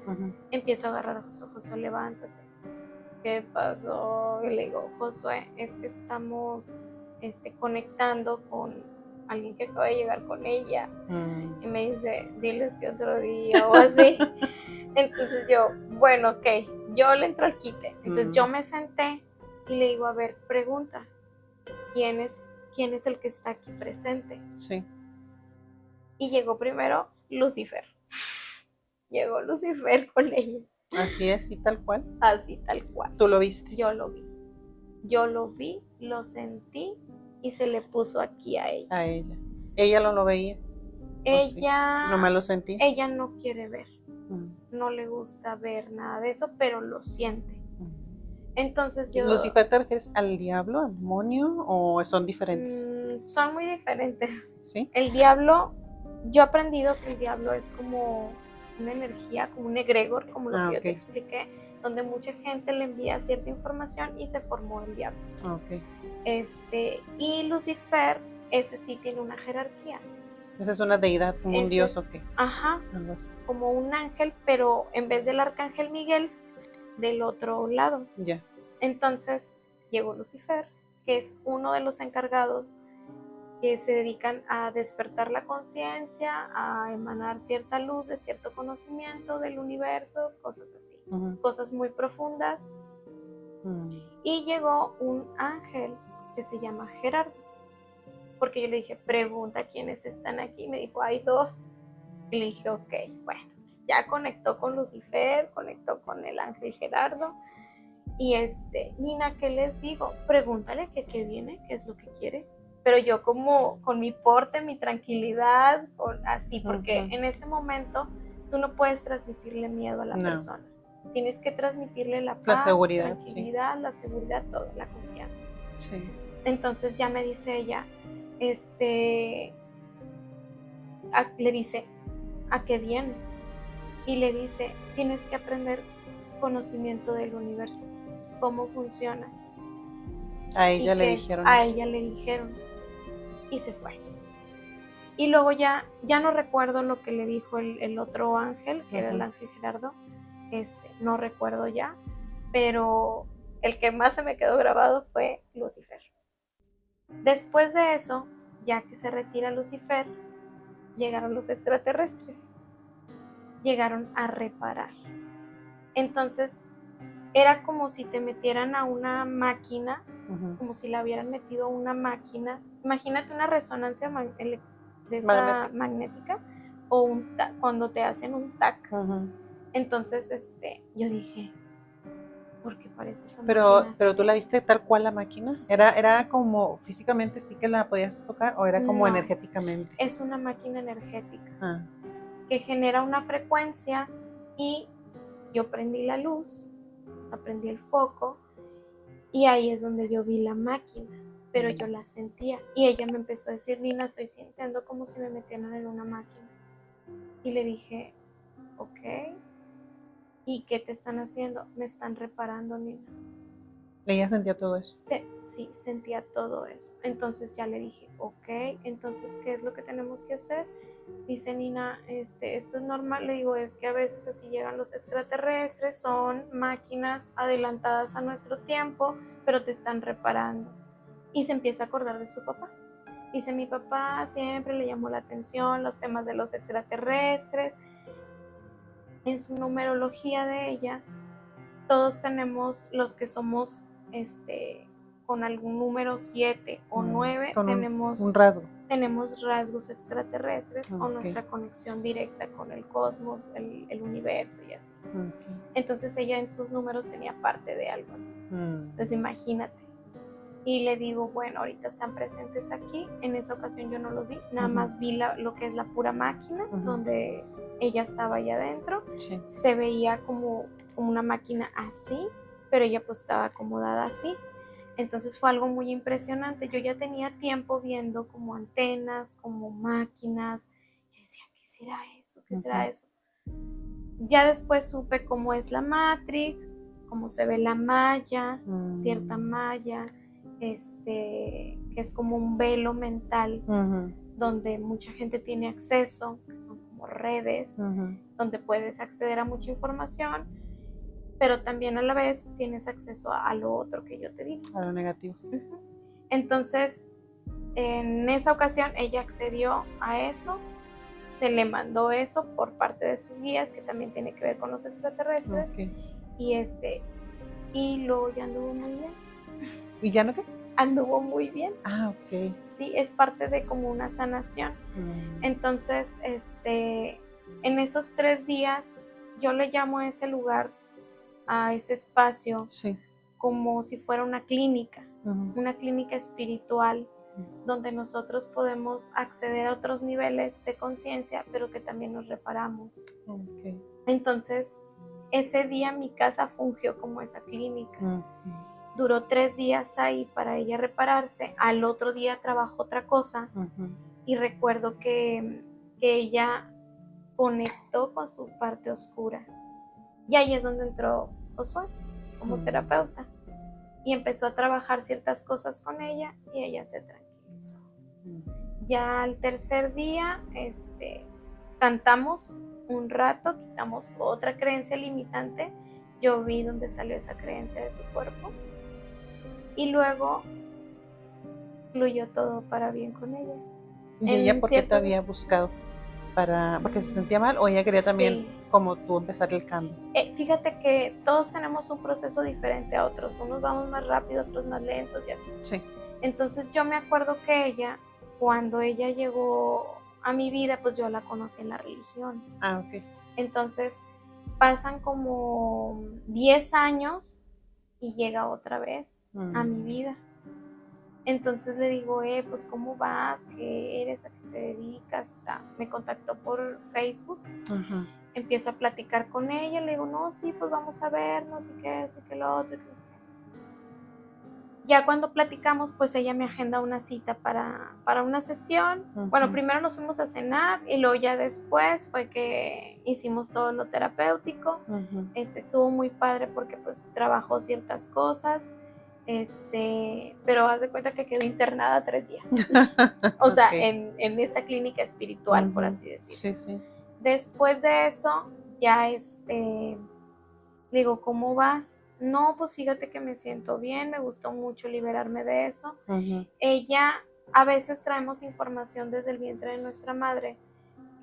empiezo a agarrar a Josué. Josué, levántate. ¿Qué pasó? Y le digo, Josué, es que estamos conectando con alguien que acaba de llegar con ella. Y me dice, diles que otro día o así. Entonces yo, bueno, ok, yo le entro al quite. Entonces yo me senté y le digo, a ver, pregunta, ¿quién es el que está aquí presente? Sí. Y llegó primero Lucifer. Llegó Lucifer con ella. Así es, y tal cual. Así, tal cual. ¿Tú lo viste? Yo lo vi. Yo lo vi, lo sentí y se le puso aquí a ella. A ella. ¿Ella no lo veía? Ella... Sí. ¿Nomás lo sentí? Ella no quiere ver. No le gusta ver nada de eso, pero lo siente. Entonces yo... ¿Lucifer te refieres al diablo, al demonio, o son diferentes? Son muy diferentes. ¿Sí? El diablo, yo he aprendido que el diablo es como una energía, como un egregor, como lo que yo te expliqué, donde mucha gente le envía cierta información y se formó el diablo. Y Lucifer, ese sí tiene una jerarquía. Esa es una deidad, como un dios o qué. Ajá, como un ángel, pero en vez del arcángel Miguel, del otro lado. Ya. Entonces llegó Lucifer, que es uno de los encargados que se dedican a despertar la conciencia, a emanar cierta luz de cierto conocimiento del universo, cosas así, cosas muy profundas. Y llegó un ángel que se llama Gerardo, porque yo le dije, pregunta quiénes están aquí. Me dijo, hay 2. Y le dije, ok, bueno, ya conectó con Lucifer, conectó con el ángel Gerardo. Y Nina, ¿qué les digo? Pregúntale que qué viene, qué es lo que quiere. Pero yo como con mi porte, mi tranquilidad, así, porque en ese momento tú no puedes transmitirle miedo a la persona. Tienes que transmitirle la paz, la seguridad, tranquilidad, la seguridad, todo, la confianza. Sí. Entonces ya me dice ella, le dice, ¿a qué vienes? Y le dice, tienes que aprender conocimiento del universo, cómo funciona. A ella le dijeron eso. A eso. ella le dijeron y se fue. Y luego ya no recuerdo lo que le dijo el otro ángel, que era el ángel Gerardo, no recuerdo ya, pero el que más se me quedó grabado fue Lucifer. Después de eso, ya que se retira Lucifer, llegaron los extraterrestres. Llegaron a reparar. Entonces, era como si te metieran a una máquina, como si la hubieran metido a una máquina. Imagínate una resonancia magnética o cuando te hacen un TAC. Entonces, yo dije, ¿por qué parece esa máquina? Pero tú la viste tal cual la máquina. Sí. ¿Era como físicamente sí que la podías tocar o era como No, energéticamente? Es una máquina energética que genera una frecuencia y yo prendí la luz o sea, prendí el foco y ahí es donde yo vi la máquina, pero yo la sentía. Y ella me empezó a decir, Nina, estoy sintiendo como si me metieran en una máquina. Y le dije, ok, ¿y qué te están haciendo? Me están reparando, Nina. Ella sentía todo eso. Sí, sentía todo eso. Entonces ya le dije, ok, entonces, ¿qué es lo que tenemos que hacer? Dice Nina, esto es normal. Le digo, es que a veces así llegan los extraterrestres, son máquinas adelantadas a nuestro tiempo, pero te están reparando. Y se empieza a acordar de su papá. Dice, mi papá siempre le llamó la atención los temas de los extraterrestres. En su numerología de ella, todos tenemos, los que somos con algún número 7 o 9, tenemos un rasgo. Tenemos rasgos extraterrestres o nuestra conexión directa con el cosmos, el universo y así. Entonces ella en sus números tenía parte de algo así. Entonces imagínate. Y le digo, bueno, ahorita están presentes aquí. En esa ocasión yo no lo vi, nada más vi lo que es la pura máquina, donde ella estaba allá adentro. Sí. Se veía como una máquina así, pero ella pues estaba acomodada así. Entonces fue algo muy impresionante. Yo ya tenía tiempo viendo como antenas, como máquinas. Yo decía, ¿qué será eso? ¿Qué será eso? Ya después supe cómo es la Matrix, cómo se ve la malla, cierta malla, que es como un velo mental, donde mucha gente tiene acceso, que son como redes, donde puedes acceder a mucha información, pero también a la vez tienes acceso a lo otro que yo te digo. A lo negativo. Entonces, en esa ocasión ella accedió a eso, se le mandó eso por parte de sus guías, que también tiene que ver con los extraterrestres, y luego ya anduvo muy bien. ¿Y ya no qué? Anduvo muy bien. Ah, ok. Sí, es parte de como una sanación. Entonces, en esos 3 días, yo le llamo a ese lugar, a ese espacio, como si fuera una clínica espiritual, donde nosotros podemos acceder a otros niveles de conciencia, pero que también nos reparamos. Entonces, ese día mi casa fungió como esa clínica. Duró 3 días ahí para ella repararse. Al otro día trabajó otra cosa, y recuerdo que ella conectó con su parte oscura. Y ahí es donde entró Josué como terapeuta, y empezó a trabajar ciertas cosas con ella, y ella se tranquilizó. Ya al tercer día cantamos un rato, quitamos otra creencia limitante. Yo vi dónde salió esa creencia de su cuerpo, y luego fluyó todo para bien con ella. ¿Y ella por qué te había buscado? ¿Porque se sentía mal, o ella quería también, como tú, empezar el cambio? Fíjate que todos tenemos un proceso diferente a otros. Unos vamos más rápido, otros más lentos y así. Sí. Entonces yo me acuerdo que ella, cuando ella llegó a mi vida, pues yo la conocí en la religión. Ah, ok. Entonces pasan como 10 años y llega otra vez a mi vida. Entonces le digo, pues ¿cómo vas? ¿Qué eres? ¿A qué te dedicas? O sea, me contactó por Facebook. Empiezo a platicar con ella, le digo, no, sí, pues vamos a vernos, y qué es, y qué lo otro, y qué es. Ya cuando platicamos, pues ella me agenda una cita para una sesión. Bueno, primero nos fuimos a cenar, y luego ya después fue que hicimos todo lo terapéutico. Estuvo muy padre porque pues trabajó ciertas cosas. Pero haz de cuenta que quedé internada 3 días. O sea, en esta clínica espiritual, por así decirlo. Sí. Después de eso, ya digo, ¿cómo vas? No, pues fíjate que me siento bien, me gustó mucho liberarme de eso. Ella, a veces traemos información desde el vientre de nuestra madre,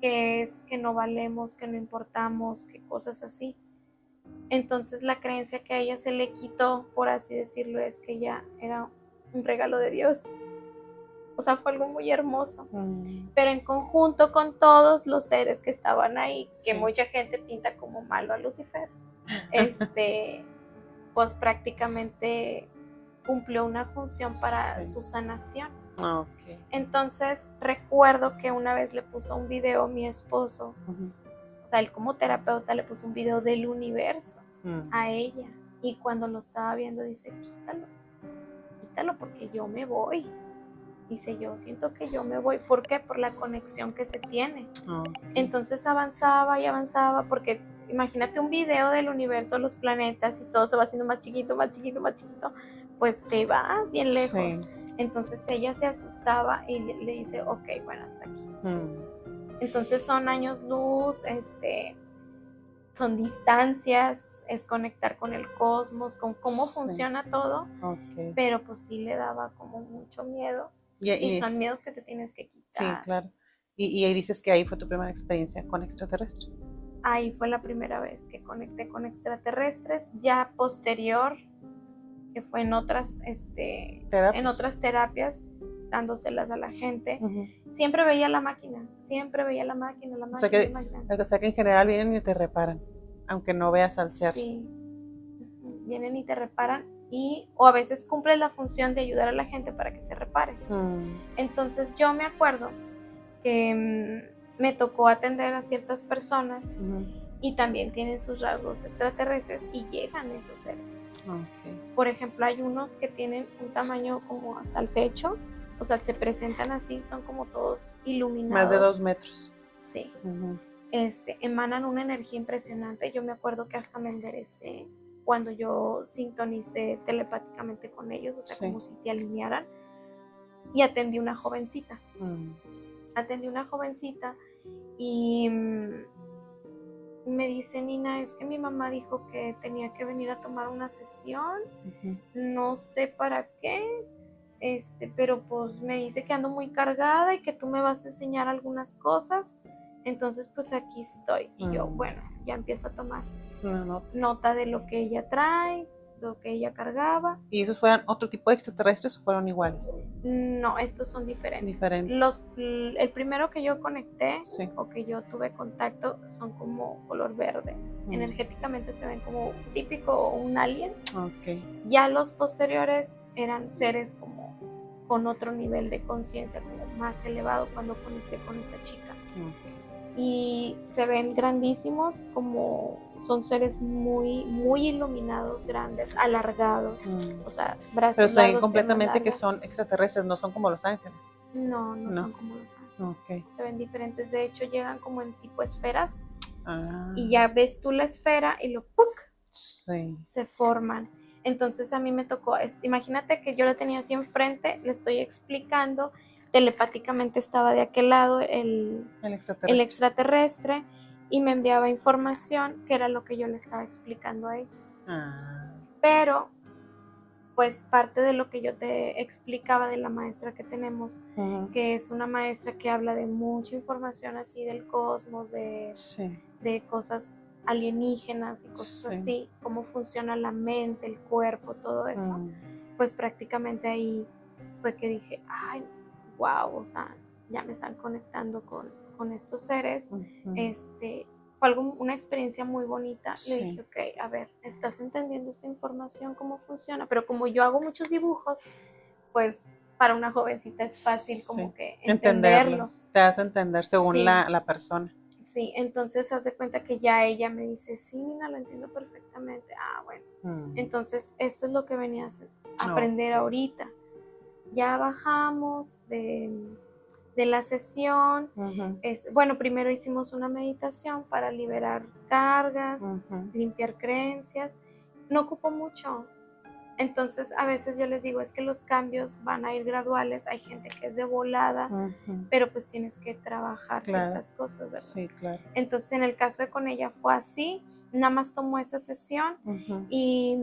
que es que no valemos, que no importamos, que cosas así. Entonces la creencia que a ella se le quitó, por así decirlo, es que ella era un regalo de Dios. O sea, fue algo muy hermoso. Pero en conjunto con todos los seres que estaban ahí, que mucha gente pinta como malo a Lucifer, pues prácticamente cumplió una función para su sanación. Entonces recuerdo que una vez le puso un video a mi esposo. O sea, él como terapeuta le puso un video del universo a ella. y cuando lo estaba viendo dice, quítalo porque yo me voy. Dice, yo siento que yo me voy. ¿Por qué? Por la conexión que se tiene. Entonces avanzaba y avanzaba, porque imagínate un video del universo, los planetas y todo se va haciendo más chiquito, más chiquito, más chiquito, pues te va bien lejos. Sí. Entonces ella se asustaba y le dice, ok, bueno, hasta aquí. Entonces son años luz, son distancias, es conectar con el cosmos, con cómo funciona todo, pero pues sí le daba como mucho miedo. Y son miedos que te tienes que quitar. Sí, claro. Y ahí dices que ahí fue tu primera experiencia con extraterrestres. Ahí fue la primera vez que conecté con extraterrestres. Ya posterior, que fue en otras terapias, dándoselas a la gente. Siempre veía la máquina. O sea que en general vienen y te reparan, aunque no veas al ser. Sí. Vienen y te reparan. O a veces cumple la función de ayudar a la gente para que se repare. Entonces yo me acuerdo que me tocó atender a ciertas personas y también tienen sus rasgos extraterrestres y llegan esos seres. Por ejemplo, hay unos que tienen un tamaño como hasta el techo, o sea, se presentan así, son como todos iluminados. Más de 2 metros. Sí. Emanan una energía impresionante. Yo me acuerdo que hasta me enderecé cuando yo sintonicé telepáticamente con ellos, o sea, como si te alinearan, y atendí una jovencita. Y me dice, Nina, es que mi mamá dijo que tenía que venir a tomar una sesión, no sé para qué, pero pues me dice que ando muy cargada y que tú me vas a enseñar algunas cosas, entonces pues aquí estoy. Y yo, bueno, ya empiezo a tomar nota de lo que ella trae, lo que ella cargaba. ¿Y esos fueran otro tipo de extraterrestres o fueron iguales? No, estos son diferentes. El primero que yo conecté o que yo tuve contacto son como color verde. Energéticamente se ven como típico un alien. Ya los posteriores eran seres como con otro nivel de conciencia, como más elevado cuando conecté con esta chica. Y se ven grandísimos, como son seres muy, muy iluminados, grandes, alargados, o sea, brazos largos. Pero se ven completamente que son extraterrestres, no son como los ángeles. No son como los ángeles. Se ven diferentes, de hecho llegan como en tipo esferas y ya ves tú la esfera y lo ¡puc! Se forman. Entonces a mí me tocó, imagínate que yo la tenía así enfrente, le estoy explicando, telepáticamente estaba de aquel lado el extraterrestre y me enviaba información que era lo que yo le estaba explicando a ella. Pero pues parte de lo que yo te explicaba de la maestra que tenemos, que es una maestra que habla de mucha información así del cosmos, de cosas alienígenas y cosas así, cómo funciona la mente, el cuerpo, todo eso, pues prácticamente ahí fue que dije, ay, wow, o sea, ya me están conectando con estos seres. Fue una experiencia muy bonita. Le dije, ok, a ver, ¿estás entendiendo esta información, cómo funciona? Pero como yo hago muchos dibujos, pues para una jovencita es fácil como que entenderlos. Te hace entender según la persona. Sí, entonces haz de cuenta que ya ella me dice, sí, Nina, lo entiendo perfectamente. Ah, bueno. Entonces esto es lo que venía a aprender ahorita. Ya bajamos de la sesión. Bueno, primero hicimos una meditación para liberar cargas, limpiar creencias. No ocupó mucho. Entonces a veces yo les digo, es que los cambios van a ir graduales. Hay gente que es de volada, pero pues tienes que trabajar ciertas cosas, ¿verdad? Sí, claro. Entonces en el caso de con ella fue así, nada más tomó esa sesión y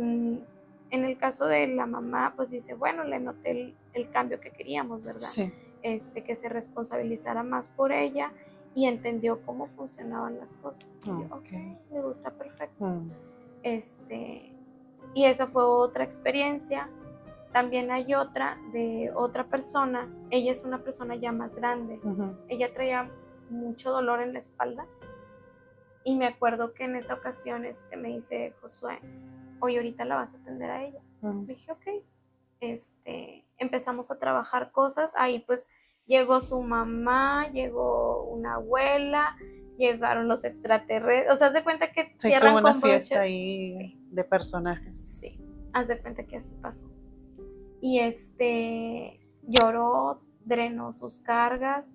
en el caso de la mamá, pues dice, bueno, le noté el cambio que queríamos, ¿verdad? Sí. Que se responsabilizara más por ella y entendió cómo funcionaban las cosas. Y yo, ok, me gusta, perfecto. Y esa fue otra experiencia. También hay otra de otra persona. Ella es una persona ya más grande. Ella traía mucho dolor en la espalda. Y me acuerdo que en esa ocasión me dice Josué, hoy ahorita la vas a atender a ella. Me dije, ok. Empezamos a trabajar cosas. Ahí pues llegó su mamá, llegó una abuela, llegaron los extraterrestres, o sea, haz de cuenta que Se hizo cierran una con fiesta broche. ahí Sí, de personajes. sí, haz de cuenta que así pasó. Y lloró, drenó sus cargas.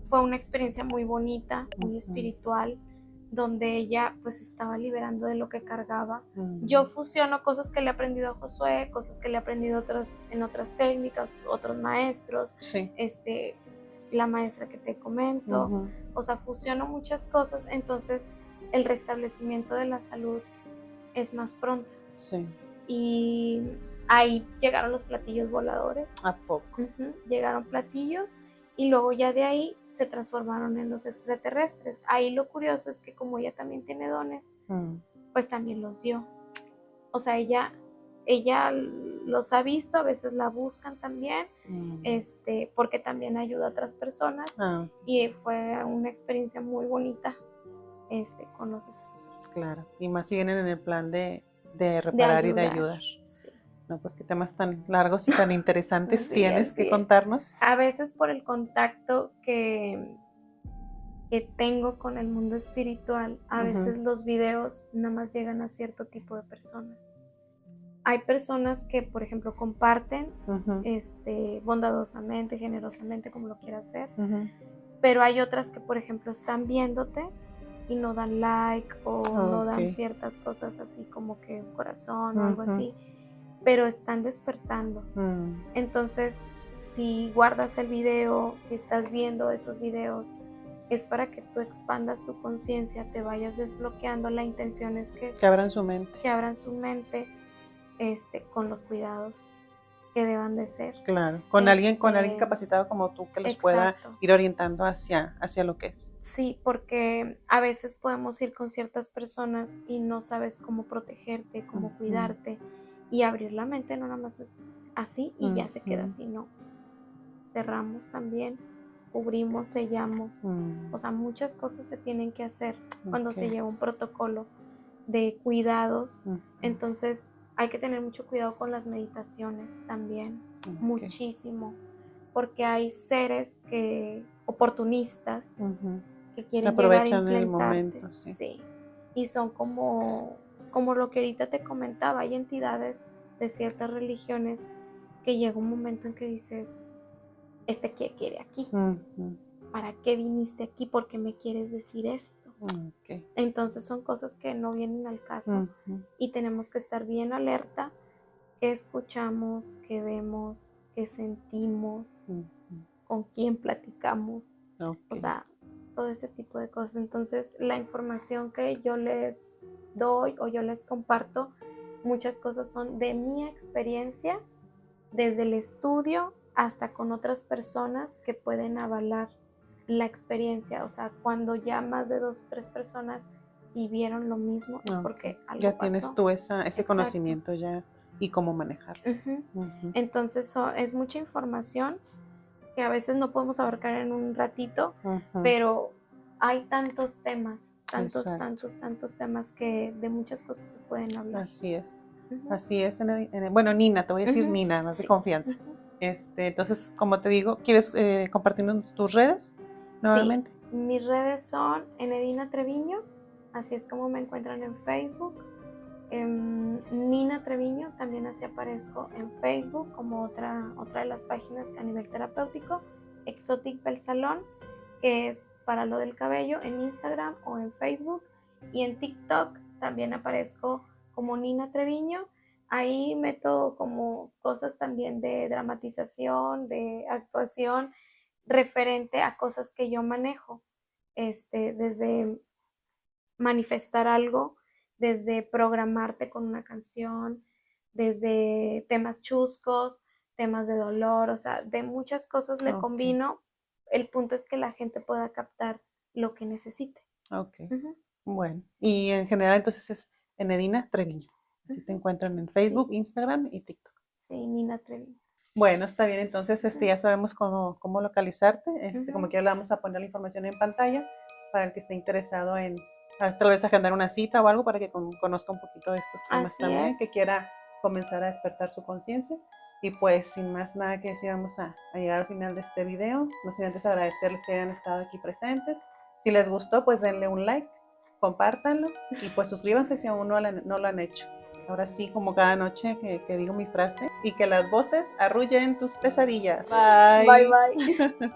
Fue una experiencia muy bonita, muy espiritual, donde ella pues estaba liberando de lo que cargaba. Yo fusiono cosas que le he aprendido a Josué, cosas que le he aprendido en otras técnicas, otros maestros, Sí. La maestra que te comento, o sea, fusiono muchas cosas, entonces el restablecimiento de la salud es más pronto. Sí. Y ahí llegaron los platillos voladores. ¿A poco? Llegaron platillos y luego ya de ahí se transformaron en los extraterrestres. Ahí lo curioso es que como ella también tiene dones, pues también los vio. O sea, ella los ha visto, a veces la buscan también, porque también ayuda a otras personas. Y fue una experiencia muy bonita con los extraterrestres. Claro, y más si vienen en el plan de reparar y de ayudar. Sí. No, pues qué temas tan largos y tan interesantes Sí, tienes que contarnos. A veces por el contacto que tengo con el mundo espiritual, a veces los videos nada más llegan a cierto tipo de personas. Hay personas que, por ejemplo, comparten bondadosamente, generosamente, como lo quieras ver, pero hay otras que, por ejemplo, están viéndote y no dan like o no dan ciertas cosas así como que corazón o algo así, pero están despertando. Entonces, si guardas el video, si estás viendo esos videos, es para que tú expandas tu conciencia, te vayas desbloqueando. La intención es que abran su mente. Que abran su mente con los cuidados que deban de ser. Claro, con alguien capacitado como tú que los pueda ir orientando hacia lo que es. Sí, porque a veces podemos ir con ciertas personas y no sabes cómo protegerte, cómo cuidarte, y abrir la mente no nada más es así y ya se queda así, no. Cerramos también, cubrimos, sellamos, o sea, muchas cosas se tienen que hacer cuando se lleva un protocolo de cuidados. Entonces hay que tener mucho cuidado con las meditaciones también, muchísimo, porque hay seres oportunistas que quieren aprovechan llegar a el momento, sí. Y son como lo que ahorita te comentaba, hay entidades de ciertas religiones que llega un momento en que dices, ¿qué quiere aquí? ¿Para qué viniste aquí? ¿Por qué me quieres decir esto? Entonces son cosas que no vienen al caso y tenemos que estar bien alerta, qué escuchamos, qué vemos, qué sentimos, con quién platicamos, o sea, todo ese tipo de cosas. Entonces la información que yo les doy o yo les comparto, muchas cosas son de mi experiencia, desde el estudio hasta con otras personas que pueden avalar la experiencia. O sea, cuando ya más de 2 o 3 personas vivieron lo mismo, es porque algo ya pasó. Tienes tú ese conocimiento ya y cómo manejarlo. Entonces es mucha información que a veces no podemos abarcar en un ratito, pero hay tantos temas, tantos temas que de muchas cosas se pueden hablar. Así es. Así es. Bueno, Nina, te voy a decir Nina, más de confianza. Entonces, como te digo, ¿quieres compartirnos tus redes nuevamente? Sí, mis redes son Enedina Treviño, así es como me encuentran en Facebook. Nina Treviño, también así aparezco en Facebook como otra de las páginas a nivel terapéutico. Exotic Bell Salón, que es para lo del cabello, en Instagram o en Facebook. Y en TikTok también aparezco como Nina Treviño. Ahí meto como cosas también de dramatización, de actuación, referente a cosas que yo manejo, desde manifestar algo, desde programarte con una canción, desde temas chuscos, temas de dolor, o sea, de muchas cosas le combino. El punto es que la gente pueda captar lo que necesite. Bueno, y en general entonces es Enedina Treviño. Así te encuentran en Facebook, Instagram y TikTok. Sí, Nina Treviño. Bueno, está bien, entonces ya sabemos cómo localizarte. Como quiera, le vamos a poner la información en pantalla para el que esté interesado en tal vez agendar una cita o algo para que conozca un poquito de estos temas también, que quiera comenzar a despertar su conciencia. Y pues sin más nada que decir, vamos a llegar al final de este video. No sin antes agradecerles que hayan estado aquí presentes. Si les gustó, pues denle un like, compártanlo y pues suscríbanse si aún no lo han hecho. Ahora sí, como cada noche que digo mi frase, y que las voces arrullen tus pesadillas. Bye. Bye bye.